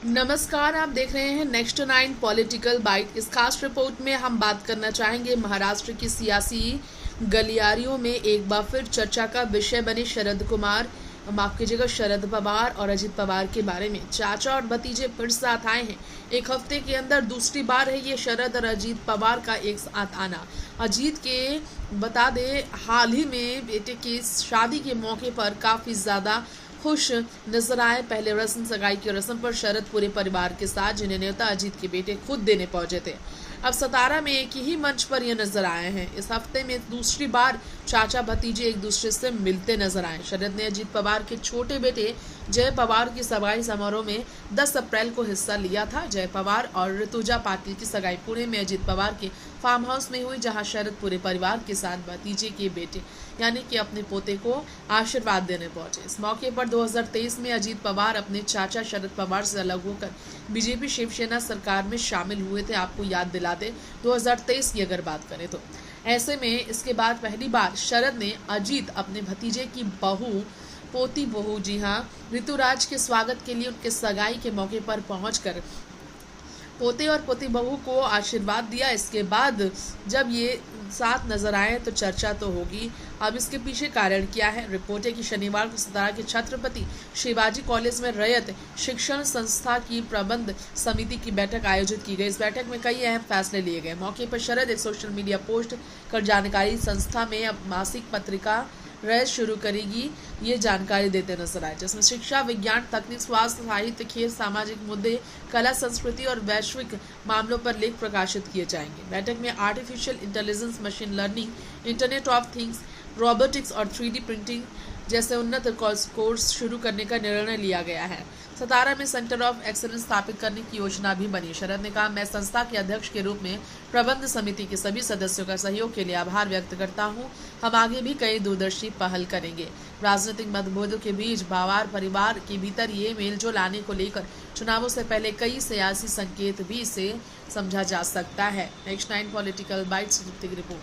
नमस्कार, आप देख रहे हैं नेक्स्ट 9 पॉलिटिकल बाइट। इस खास रिपोर्ट में हम बात करना चाहेंगे महाराष्ट्र की सियासी गलियारियों में एक बार फिर चर्चा का विषय बने शरद पवार और अजीत पवार के बारे में। चाचा और भतीजे फिर साथ आए हैं। एक हफ्ते के अंदर दूसरी बार है ये शरद और अजीत पवार का एक साथ आना। अजीत के बता दे हाल ही में बेटे की शादी के मौके पर काफी ज्यादा खुश नजर आए। पहले रस्म सगाई की रस्म पर शरद पूरे परिवार के साथ, जिन्हें नेता अजीत के बेटे खुद देने पहुंचे थे, अब सतारा में एक ही मंच पर ये नजर आए हैं। इस हफ्ते में दूसरी बार चाचा भतीजे एक दूसरे से मिलते नजर आए। शरद ने अजीत पवार के छोटे बेटे जय पवार की सगाई समारोह में 10 अप्रैल को हिस्सा लिया था। जय पवार और ऋतुजा पाटिल की सगाई पुणे में अजीत पवार के फार्म हाउस में हुई, जहां शरद पूरे परिवार के साथ भतीजे के बेटे यानी कि अपने पोते को आशीर्वाद देने पहुंचे। इस मौके पर 2023 में अजीत पवार अपने चाचा शरद पवार से अलग होकर बीजेपी शिवसेना सरकार में शामिल हुए थे। आपको याद दिला दे 2023 की अगर बात करें तो ऐसे में इसके बाद पहली बार शरद ने अजीत अपने भतीजे की पोती बहू जी हाँ ऋतुराज के स्वागत के लिए उनके सगाई के मौके पर पहुंचकर पोते और पोती बहू को आशीर्वाद दिया। इसके बाद जब ये साथ नजर आए तो चर्चा तो होगी। अब इसके पीछे कारण क्या है? रिपोर्ट है कि शनिवार को सतारा के छत्रपति शिवाजी कॉलेज में रैयत शिक्षण संस्था की प्रबंध समिति की बैठक आयोजित की गई। इस बैठक में कई अहम फैसले लिए गए। मौके पर शरद एक सोशल मीडिया पोस्ट कर जानकारी संस्था में अब मासिक पत्रिका रैयत शुरू करेगी, ये जानकारी देते नजर आए, जिसमें शिक्षा, विज्ञान, तकनीक, स्वास्थ्य, साहित्य, खेल, सामाजिक मुद्दे, कला, संस्कृति और वैश्विक मामलों पर लेख प्रकाशित किए जाएंगे। बैठक में artificial intelligence, machine learning, internet of things, robotics और 3D प्रिंटिंग जैसे उन्नत कोर्स शुरू करने का निर्णय लिया गया है। सतारा में सेंटर ऑफ एक्सीलेंस स्थापित करने की योजना भी बनी। शरद ने कहा, मैं संस्था के अध्यक्ष के रूप में प्रबंध समिति के सभी सदस्यों का सहयोग के लिए आभार व्यक्त करता हूं। हम आगे भी कई दूरदर्शी पहल करेंगे। राजनीतिक मतभेदों के बीच पवार परिवार के भीतर ये मेलजोल लाने को लेकर चुनावों से पहले कई सियासी संकेत भी इसे समझा जा सकता है। Next 9 political bytes report.